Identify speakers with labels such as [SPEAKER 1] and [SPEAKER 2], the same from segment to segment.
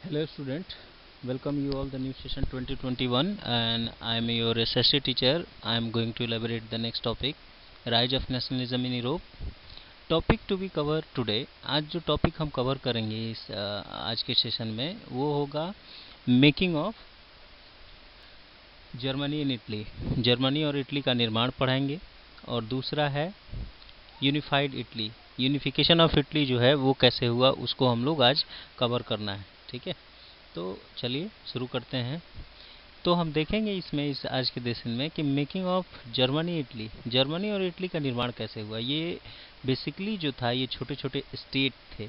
[SPEAKER 1] Hello student, welcome you all the new session 2021 and I am your SSC teacher. I am going to elaborate the next topic, Rise of Nationalism in Europe. Topic to be cover today, आज जो topic हम cover करेंगे इस आज के session में वो होगा making of Germany in Italy. Germany और इटली का निर्माण पढ़ाएंगे। और दूसरा है unified Italy, unification of Italy जो है वो कैसे हुआ उसको हम लोग आज कवर करना है। ठीक है, तो चलिए शुरू करते हैं। तो हम देखेंगे इसमें इस आज के सेशन में कि making of Germany Italy, Germany और इटली का निर्माण कैसे हुआ। ये बेसिकली जो था ये छोटे छोटे स्टेट थे,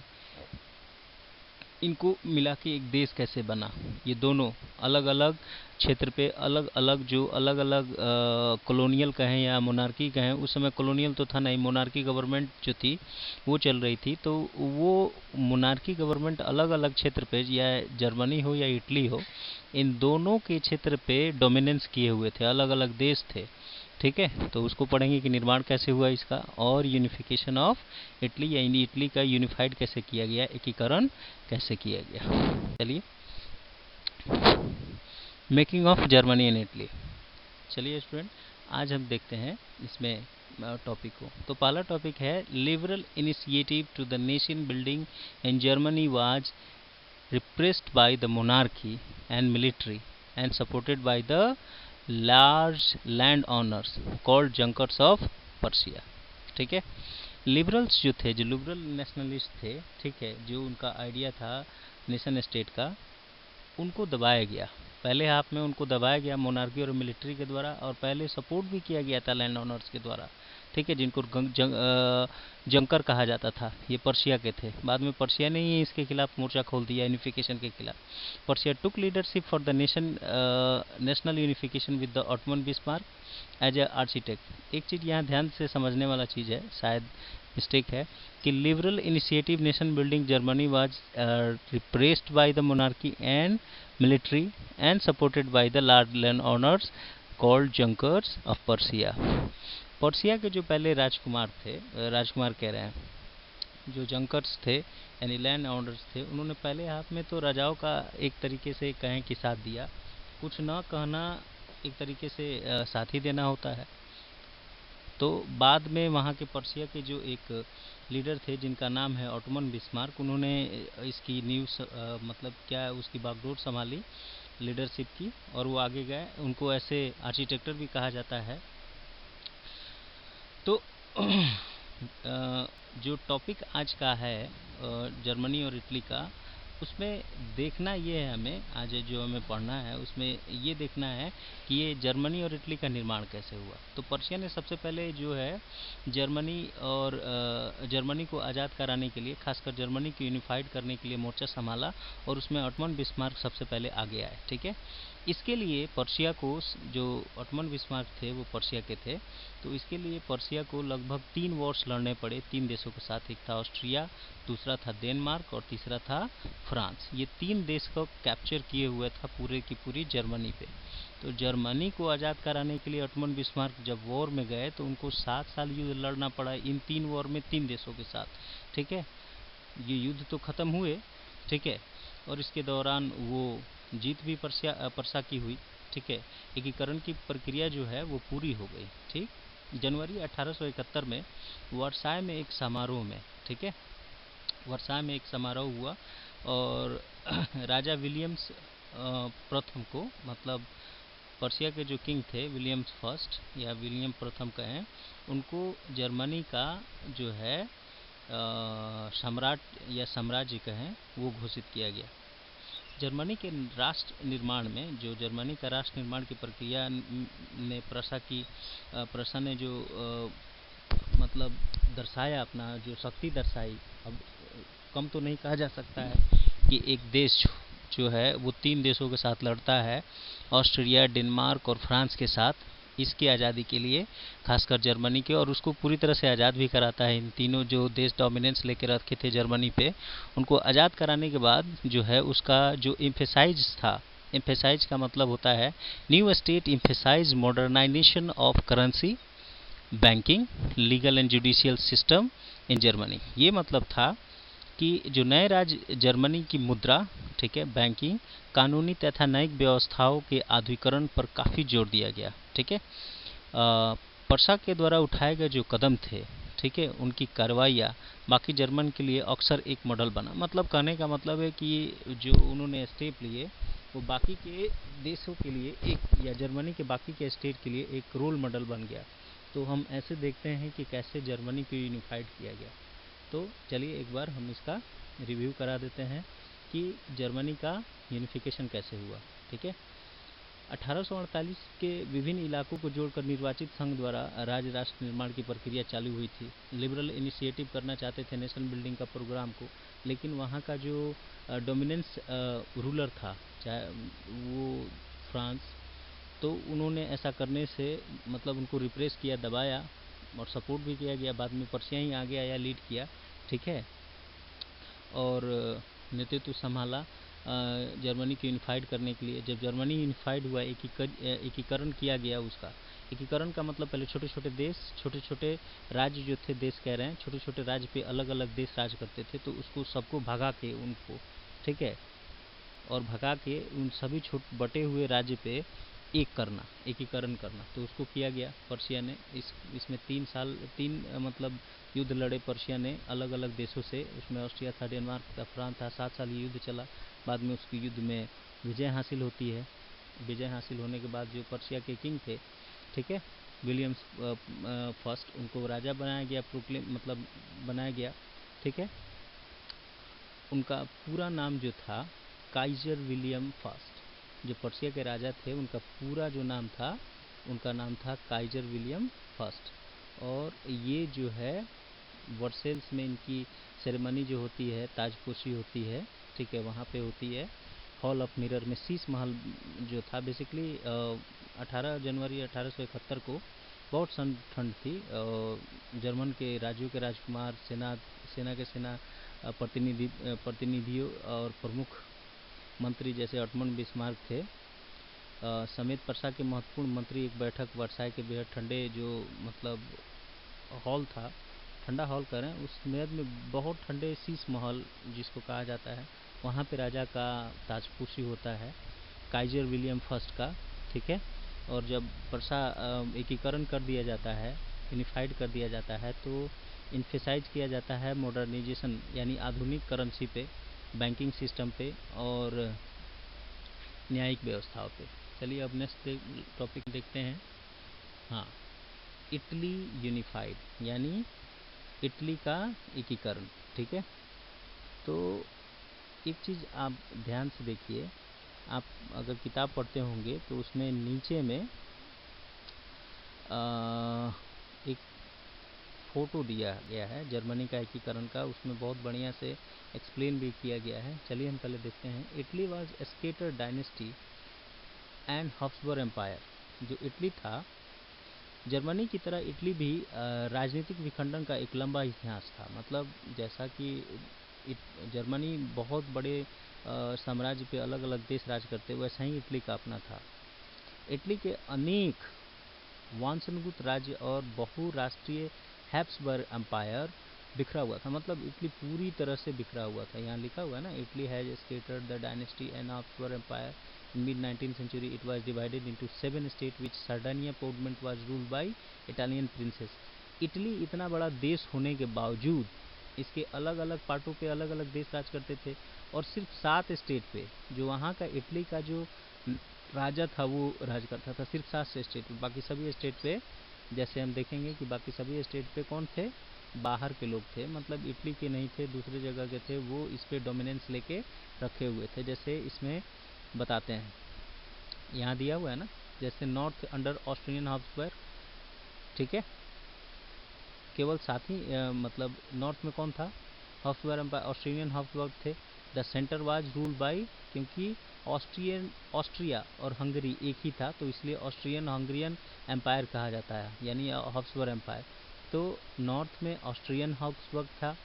[SPEAKER 1] इनको मिला के एक देश कैसे बना। ये दोनों अलग अलग क्षेत्र पे अलग अलग जो अलग अलग कॉलोनियल कहें या मोनार्की कहें, उस समय कॉलोनियल तो था नहीं, मोनार्की गवर्नमेंट जो थी वो चल रही थी। तो वो मोनार्की गवर्नमेंट अलग अलग क्षेत्र पे, या जर्मनी हो या इटली हो, इन दोनों के क्षेत्र पे डोमिनेंस किए हुए थे, अलग अलग देश थे। ठीक है, तो उसको पढ़ेंगे कि निर्माण कैसे हुआ इसका, और यूनिफिकेशन ऑफ इटली या इटली का यूनिफाइड कैसे किया गया, एकीकरण कैसे किया गया। चलिए, making of Germany and Italy. चलिए स्टूडेंट, आज हम देखते हैं इसमें टॉपिक को। तो पहला टॉपिक है liberal initiative to the nation building in Germany was repressed by the monarchy and military and supported by the large landowners called junkers of Persia। ठीक है, लिबरल्स जो थे, जो लिबरल नेशनलिस्ट थे, ठीक है, जो उनका आइडिया था नेशन स्टेट का, उनको दबाया गया। पहले हाफ में उनको दबाया गया मोनार्की और मिलिट्री के द्वारा, और पहले सपोर्ट भी किया गया था लैंड ओनर्स के द्वारा। ठीक है, जिनको जंकर कहा जाता था, ये पर्शिया के थे। बाद में पर्शिया ने ही इसके खिलाफ मोर्चा खोल दिया, यूनिफिकेशन के खिलाफ। Prussia took leadership for the national unification with the Otto von Bismarck as a architect. एक चीज़ यहाँ ध्यान से समझने वाला चीज़ है, शायद मिस्टेक है, कि liberal initiative nation building Germany was repressed by the monarchy and military and supported by the large land owners called junkers of Persia. Persia के जो पहले राजकुमार थे, राजकुमार कह रहे हैं, जो जंकर्स थे यानी लैंड ओनर्स थे, उन्होंने पहले हाथ में तो राजाओं का एक तरीके से कहें कि साथ दिया, कुछ न कहना एक तरीके से साथ ही देना होता है। तो बाद में वहाँ के पर्शिया के जो एक लीडर थे जिनका नाम है ऑटोमन बिस्मार्क, उन्होंने इसकी न्यूज़ मतलब क्या उसकी बागडोर संभाली लीडरशिप की, और वो आगे गए। उनको ऐसे आर्किटेक्टर भी कहा जाता है। तो जो टॉपिक आज का है जर्मनी और इटली का, उसमें देखना ये है हमें, आज जो हमें पढ़ना है उसमें ये देखना है कि ये जर्मनी और इटली का निर्माण कैसे हुआ। तो पर्शिया ने सबसे पहले जो है जर्मनी और जर्मनी को आज़ाद कराने के लिए, खासकर जर्मनी को यूनिफाइड करने के लिए मोर्चा संभाला, और उसमें ऑटोमन बिस्मार्क सबसे पहले आगे आए। ठीक है, इसके लिए पर्शिया को, जो ऑटोमन बिस्मार्क थे वो पर्शिया के थे, तो इसके लिए पर्शिया को लगभग 3 वॉर्स लड़ने पड़े 3 देशों के साथ। एक था ऑस्ट्रिया, दूसरा था डेनमार्क और तीसरा था फ्रांस। ये 3 देश को कैप्चर किए हुए था पूरे की पूरी जर्मनी पे। तो जर्मनी को आज़ाद कराने के लिए ऑटोमन बिस्मार्क जब वॉर में गए तो उनको 7 साल युद्ध लड़ना पड़ा इन 3 वॉर में 3 देशों के साथ। ठीक है, ये युद्ध तो ख़त्म हुए, ठीक है, और इसके दौरान वो जीत भी पर्सा की हुई। ठीक है, एकीकरण की प्रक्रिया जो है वो पूरी हो गई। ठीक, जनवरी 1871 में वर्साय में एक समारोह में, ठीक है, वर्साय में एक समारोह हुआ, और राजा विलियम्स प्रथम को, मतलब पर्शिया के जो किंग थे विलियम्स फर्स्ट या विलियम प्रथम कहें, उनको जर्मनी का जो है सम्राट या साम्राज्य कहें वो घोषित किया गया। जर्मनी के राष्ट्र निर्माण में, जो जर्मनी का राष्ट्र निर्माण की प्रक्रिया ने प्रशा ने जो मतलब दर्शाया, अपना जो शक्ति दर्शाई, अब कम तो नहीं कहा जा सकता है कि एक देश जो है वो 3 देशों के साथ लड़ता है, ऑस्ट्रिया, डेनमार्क और फ्रांस के साथ, इसकी आज़ादी के लिए, खासकर जर्मनी के, और उसको पूरी तरह से आज़ाद भी कराता है। इन तीनों जो देश डोमिनेंस लेके रखे थे जर्मनी पे, उनको आज़ाद कराने के बाद जो है उसका जो एम्फेसाइज था, एम्फेसाइज का मतलब होता है new state emphasize modernization of currency, banking, legal and judicial system in Germany. ये मतलब था कि जो नए राज्य जर्मनी की मुद्रा, ठीक है, बैंकिंग, कानूनी तथा न्यायिक व्यवस्थाओं के आधुनिकीकरण पर काफ़ी जोर दिया गया। ठीक है, पर्सा के द्वारा उठाए गए जो कदम थे, ठीक है, उनकी कार्रवाइयाँ बाकी जर्मन के लिए अक्सर एक मॉडल बना। मतलब कहने का मतलब है कि जो उन्होंने स्टेप लिए वो बाकी के देशों के लिए एक, या जर्मनी के बाकी के स्टेट के लिए एक रोल मॉडल बन गया। तो हम ऐसे देखते हैं कि कैसे जर्मनी को यूनिफाइड किया गया। तो चलिए एक बार हम इसका रिव्यू करा देते हैं कि जर्मनी का यूनिफिकेशन कैसे हुआ। ठीक है, 1848 के विभिन्न इलाकों को जोड़कर निर्वाचित संघ द्वारा राज्य राष्ट्र निर्माण की प्रक्रिया चालू हुई थी। लिबरल इनिशिएटिव करना चाहते थे नेशन बिल्डिंग का प्रोग्राम को, लेकिन वहाँ का जो डोमिनेंस रूलर था, चाहे वो फ्रांस, तो उन्होंने ऐसा करने से मतलब उनको रिप्रेस किया, दबाया और सपोर्ट भी किया गया। बाद में पर्शिया ही आगे आया, लीड किया। ठीक है, और नेतृत्व संभाला जर्मनी को यूनिफाइड करने के लिए। जब जर्मनी यूनिफाइड हुआ, एकीकरण किया गया उसका। एकीकरण का मतलब पहले छोटे छोटे देश, छोटे छोटे राज्य जो थे, देश कह रहे हैं, छोटे छोटे राज्य पे अलग अलग देश राज करते थे, तो उसको सबको भगा के उनको, ठीक है, और भगा के उन सभी बटे हुए राज्य पे एक करना, एकीकरण करना, तो उसको किया गया पर्शिया ने। इसमें 3 मतलब युद्ध लड़े पर्शिया ने अलग अलग देशों से। उसमें ऑस्ट्रिया था, डेनमार्क था, फ्रांस था। 7 साल युद्ध चला। बाद में उसकी युद्ध में विजय हासिल होती है। विजय हासिल होने के बाद जो पर्शिया के किंग थे, ठीक है, विलियम्स फर्स्ट, उनको राजा बनाया गया, प्रोक्लेम मतलब बनाया गया। ठीक है, उनका पूरा नाम जो था काइजर विलियम फर्स्ट। जो पर्शिया के राजा थे उनका पूरा जो नाम था, उनका नाम था काइजर विलियम फर्स्ट। और ये जो है वर्सेल्स में इनकी सेरेमनी जो होती है, ताजपोशी होती है, ठीक है, वहाँ पे होती है हॉल ऑफ मिरर में। शीश महल जो था बेसिकली 18 जनवरी 1871 को बहुत ठंड थी। जर्मन के राज्यों के राजकुमार, सेना के प्रतिनिधियों और प्रमुख मंत्री जैसे ऑटमन बिस्मार्क थे समेत पर्सा के महत्वपूर्ण मंत्री एक बैठक वर्साई के बेहद ठंडे जो मतलब हॉल था, ठंडा हॉल करें, उस मेयद में बहुत ठंडे शीश महल जिसको कहा जाता है, वहाँ पे राजा का ताजपोशी होता है, काइजर विलियम फर्स्ट का। ठीक है, और जब पर्सा एकीकरण कर दिया जाता है, यूनिफाइड कर दिया जाता है, तो इन्फेसाइज किया जाता है मॉडर्नाइजेशन यानी आधुनिक करेंसी पे, बैंकिंग सिस्टम पे और न्यायिक व्यवस्थाओं पे। चलिए अब नेक्स्ट टॉपिक देखते हैं। हाँ, इटली यूनिफाइड यानी इटली का एकीकरण। ठीक है, तो एक चीज़ आप ध्यान से देखिए, आप अगर किताब पढ़ते होंगे तो उसमें नीचे में एक फ़ोटो दिया गया है जर्मनी का एकीकरण का, उसमें बहुत बढ़िया से एक्सप्लेन भी किया गया है। चलिए हम पहले देखते हैं। Italy was scatter dynasty and Habsburg empire. जो इटली था, जर्मनी की तरह इटली भी राजनीतिक विखंडन का एक लंबा इतिहास था। मतलब जैसा कि जर्मनी बहुत बड़े साम्राज्य पे अलग अलग देश राज करते, वैसा ही इटली का अपना था। इटली के अनेक वंशगत राज्य और बहुराष्ट्रीय हैब्सबर्ग एम्पायर बिखरा हुआ था। मतलब इटली पूरी तरह से बिखरा हुआ था। यहाँ लिखा हुआ है ना, Italy has scattered the dynasty and Habsburg empire in mid-19th century. It was divided into 7 states which Sardinia Piedmont was ruled by Italian princes. Italy इतना बड़ा देश होने के बावजूद इसके अलग अलग पार्टों पे अलग अलग देश राज करते थे, और सिर्फ 7 स्टेट पे जो वहाँ का इटली का जो राजा था वो राज करता था, सिर्फ 7 स्टेट पे। बाकी सभी स्टेट पे, जैसे हम देखेंगे कि बाकी सभी स्टेट पे कौन थे, बाहर के लोग थे, मतलब इटली के नहीं थे, दूसरे जगह के थे, वो इस पे डोमिनेंस लेके रखे हुए थे। जैसे इसमें बताते हैं, यहाँ दिया हुआ है ना, जैसे नॉर्थ अंडर ऑस्ट्रियन हब्सबर्ग, ठीक है, केवल साथ ही मतलब नॉर्थ में कौन था, हब्सबर्ग एम्पायर, ऑस्ट्रियन हब्सबर्ग थे। The centre was rule by, क्योंकि ऑस्ट्रिया और हंगरी एक ही था, तो इसलिए ऑस्ट्रियन हंगरियन एम्पायर कहा जाता है, यानी हब्सबर्ग एम्पायर। तो नॉर्थ में ऑस्ट्रियन हब्सबर्ग था,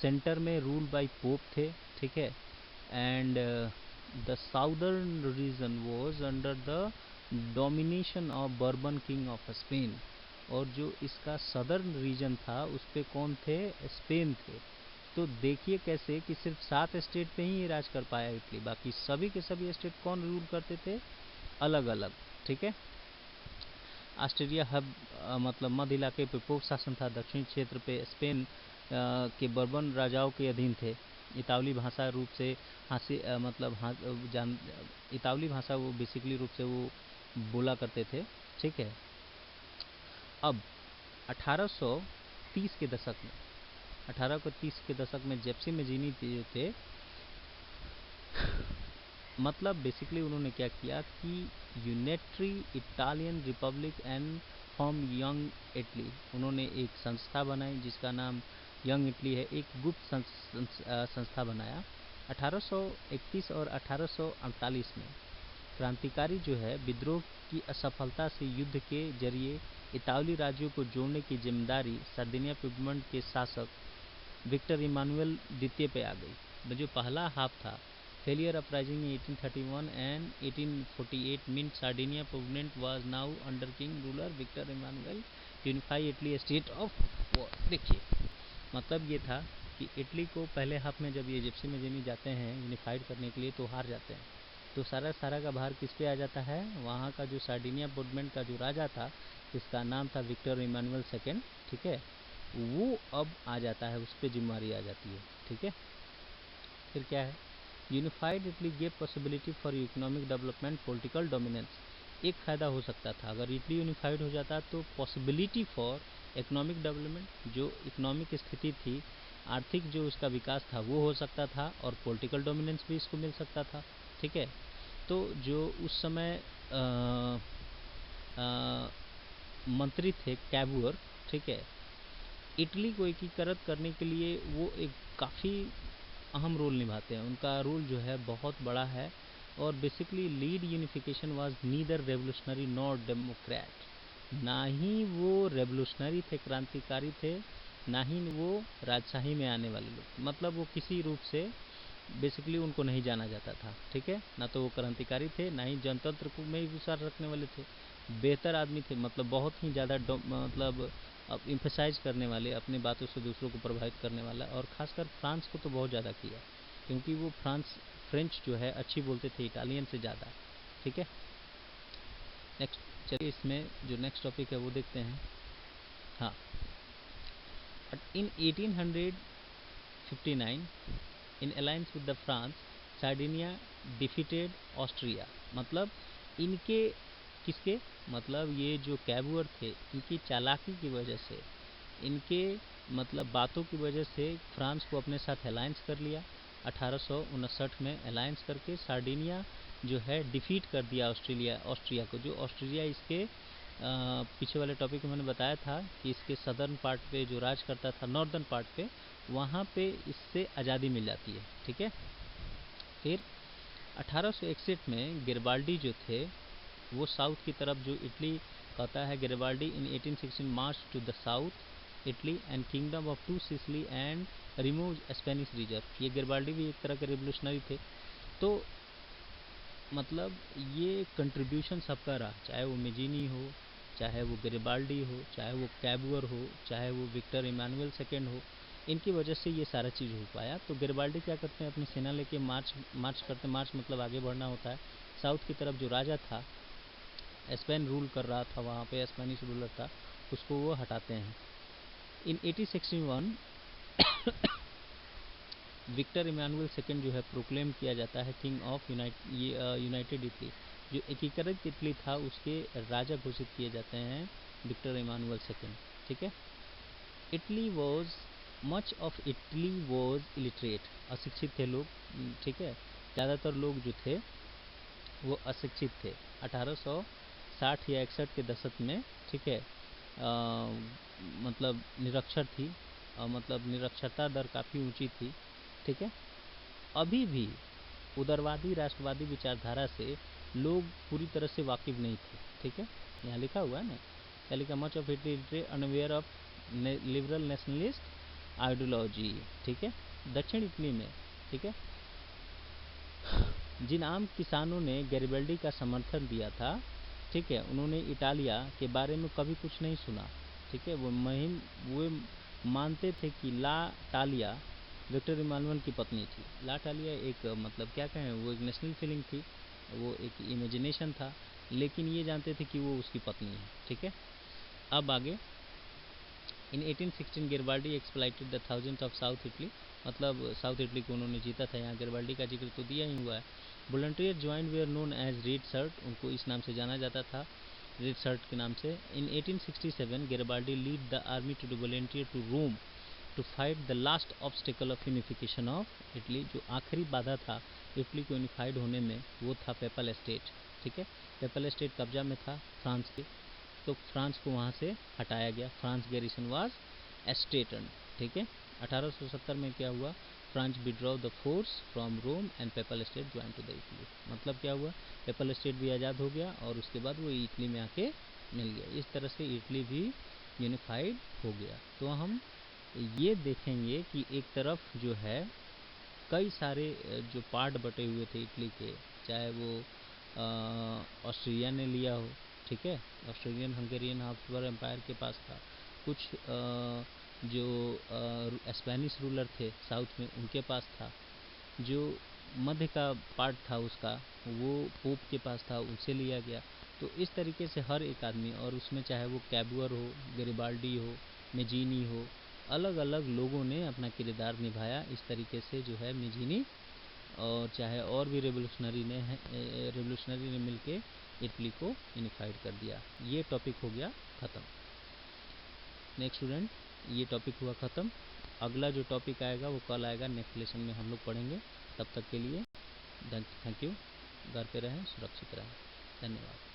[SPEAKER 1] सेंटर में रूल बाय पोप थे, ठीक है, and the southern region was under the domination of Bourbon king of Spain। और जो इसका सदर्न रीजन था उस पे कौन थे, स्पेन थे। तो देखिए कैसे कि सिर्फ 7 स्टेट पे ही ये राज कर पाया इटली, बाकी सभी के सभी स्टेट कौन रूल करते थे, अलग अलग। ठीक है। ऑस्ट्रिया हब मतलब मध्य इलाके पे पोप शासन था, दक्षिण क्षेत्र पे स्पेन के बर्बन राजाओं के अधीन थे। इतावली भाषा रूप से इतावली भाषा वो बेसिकली रूप से वो बोला करते थे। ठीक है। अब 1830 के दशक में 1830 के दशक में जेप्सी मेजीनी जो थे, मतलब बेसिकली उन्होंने क्या किया कि unitary Italian Republic and form young Italy, उन्होंने एक संस्था बनाई जिसका नाम यंग इटली है, एक गुप्त संस्था बनाया। 1831 और 1848 में क्रांतिकारी जो है विद्रोह की असफलता से युद्ध के जरिए इतावली राज्यों को जोड़ने की जिम्मेदारी सार्डिनिया पिगमेंट के शासक विक्टर इमानुएल द्वितीय पे आ गई। जो पहला हाफ था, failure uprising in 1831 and 1848 meant Sardinia Pugnant was now under king ruler Victor Emmanuel to unify Italy state of war। देखिए मतलब ये था कि इटली को पहले हाफ में जब ये जिप्सी मेजीनी जाते हैं यूनिफाइड करने के लिए तो हार जाते हैं, तो सारा का भार किस पे आ जाता है, वहाँ का जो सार्डिनिया पुगमेंट का जो राजा था जिसका नाम था विक्टर इमानुएल सेकेंड, ठीक है, वो अब आ जाता है, उस पर जिम्मेदारी आ जाती है। ठीक है। फिर क्या है, unified Italy gave possibility for economic development political dominance. एक फ़ायदा हो सकता था, अगर इटली यूनिफाइड हो जाता तो पॉसिबिलिटी फॉर इकोनॉमिक डेवलपमेंट, जो इकोनॉमिक स्थिति थी, आर्थिक जो उसका विकास था वो हो सकता था, और पॉलिटिकल डोमिनेंस भी इसको मिल सकता था। ठीक है। तो जो उस समय मंत्री थे कैबुअर, ठीक है, इटली को एकीकृत करने के लिए वो एक काफ़ी अहम रोल निभाते हैं, उनका रोल जो है बहुत बड़ा है। और basically lead unification was neither revolutionary not Democrat, ना ही वो रेवोल्यूशनरी थे, क्रांतिकारी थे, ना ही वो राजशाही में आने वाले लोग, मतलब वो किसी रूप से बेसिकली उनको नहीं जाना जाता था। ठीक है। ना तो वो क्रांतिकारी थे, ना ही जनतंत्र को में विश्वास रखने वाले थे, बेहतर आदमी थे, मतलब बहुत ही ज़्यादा मतलब इम्फेसाइज करने वाले, अपनी बातों से दूसरों को प्रभावित करने वाला, और ख़ासकर फ्रांस को तो बहुत ज़्यादा किया, क्योंकि वो फ्रेंच जो है अच्छी बोलते थे इटालियन से ज़्यादा। ठीक है। नेक्स्ट चलिए, इसमें जो नेक्स्ट टॉपिक है वो देखते हैं। हाँ, इन 1859 इन alliance with the France Sardinia defeated Austria, मतलब इनके किसके, मतलब ये जो कैबुअर थे, इनकी चालाकी की वजह से, इनके मतलब बातों की वजह से फ्रांस को अपने साथ अलायंस कर लिया। 1859 में अलायंस करके सार्डिनिया जो है डिफीट कर दिया ऑस्ट्रिया को। जो ऑस्ट्रिया इसके पीछे वाले टॉपिक में मैंने बताया था कि इसके सदर्न पार्ट पे जो राज करता था, नॉर्दर्न पार्ट पे, वहाँ पे इससे आज़ादी मिल जाती है। ठीक है। फिर 1861 में गिरबाल्डी जो थे वो साउथ की तरफ, जो इटली कहता है, Garibaldi in 1816 march to the south Italy and kingdom of two Sicily and remove Spanish reserve. ये गिरबाल्डी भी एक तरह के रेवोल्यूशनरी थे। तो मतलब ये कंट्रीब्यूशन सबका रहा, चाहे वो मेजीनी हो, चाहे वो गरिबाल्डी हो, चाहे वो कैबुअर हो, चाहे वो विक्टर इमानुएल सेकेंड हो, इनकी वजह से ये सारा चीज़ हो पाया। तो गरिबाल्डी क्या करते हैं, अपनी सेना लेके मार्च करते, मार्च मतलब आगे बढ़ना होता है। साउथ की तरफ जो राजा था, स्पेन रूल कर रहा था वहाँ पे, स्पेनिश रूलर था, उसको वो हटाते हैं। इन 1861 विक्टर इमानुएल सेकेंड जो है प्रोक्लेम किया जाता है किंग ऑफ यूनाइटेड इटली। जो एकीकृत इटली था उसके राजा घोषित किए जाते हैं विक्टर इमानुएल सेकेंड। ठीक है। Much of Italy was illiterate, अशिक्षित थे लोग। ठीक है। ज़्यादातर लोग जो थे वो अशिक्षित थे 1860 या 61 के दशक में। ठीक है। मतलब निरक्षर थी, मतलब निरक्षरता दर काफ़ी ऊंची थी। ठीक है। अभी भी उदारवादी राष्ट्रवादी विचारधारा से लोग पूरी तरह से वाकिफ नहीं थे। ठीक है। यहाँ लिखा हुआ है ना, क्या लिखा, much of Italy unaware of liberal nationalist ideology. ठीक है। दक्षिण इटली में, ठीक है, जिन आम किसानों ने गैरिबल्डी का समर्थन दिया था, ठीक है, उन्होंने इटालिया के बारे में कभी कुछ नहीं सुना। ठीक है। वो मानते थे कि ला टालिया विक्टर इमानुअल की पत्नी थी। ला इटालिया एक मतलब क्या कहें, वो एक नेशनल फीलिंग थी, वो एक इमेजिनेशन था, लेकिन ये जानते थे कि वो उसकी पत्नी है। ठीक है, अब आगे in 1816 Garibaldi exploited the thousand of south Italy, मतलब साउथ इटली को उन्होंने जीता था। यहाँ गेरबाल्डी का जिक्र तो दिया ही हुआ है। Volunteer joint were known as red shirt, उनको इस नाम से जाना जाता था, रेड शर्ट के नाम से। In 1867 Garibaldi lead the army to the volunteer to Rome to fight the last obstacle of unification of Italy, जो आखिरी बाधा था इटली को यूनिफाइड होने में, वो था पेपल एस्टेट। ठीक है, पेपल एस्टेट कब्जा में था फ्रांस के, तो फ्रांस को वहाँ से हटाया गया। फ्रांस गैरिसन वाज एस्टेटन। ठीक है, 1870 में क्या हुआ, France withdraw the force from Rome and papal estate join to the Italy. मतलब क्या हुआ, पेपल एस्टेट भी आज़ाद हो गया और उसके बाद वो इटली में आके मिल गया। इस तरह से इटली भी यूनिफाइड हो गया। तो हम ये देखेंगे कि एक तरफ जो है कई सारे जो पार्ट बटे हुए थे इटली के, चाहे वो ऑस्ट्रिया ने लिया हो, ठीक है, ऑस्ट्रेलियन हंगेरियन हाब्सबर्ग एम्पायर के पास था, कुछ जो स्पेनिश रूलर थे साउथ में उनके पास था, जो मध्य का पार्ट था उसका वो पोप के पास था, उनसे लिया गया। तो इस तरीके से हर एक आदमी, और उसमें चाहे वो कैबुअर हो, गैरिबाल्डी हो, मेजीनी हो, अलग अलग लोगों ने अपना किरदार निभाया। इस तरीके से जो है मेजीनी और चाहे और भी रेवोल्यूशनरी ने मिलके इटली को यूनिफाइड कर दिया। ये टॉपिक हो गया ख़त्म। नेक्स्ट स्टूडेंट, ये टॉपिक हुआ ख़त्म। अगला जो टॉपिक आएगा वो कल आएगा, नेक्स्ट लेसन में हम लोग पढ़ेंगे। तब तक के लिए थैंक यू। घर पे रहें, सुरक्षित रहें। धन्यवाद।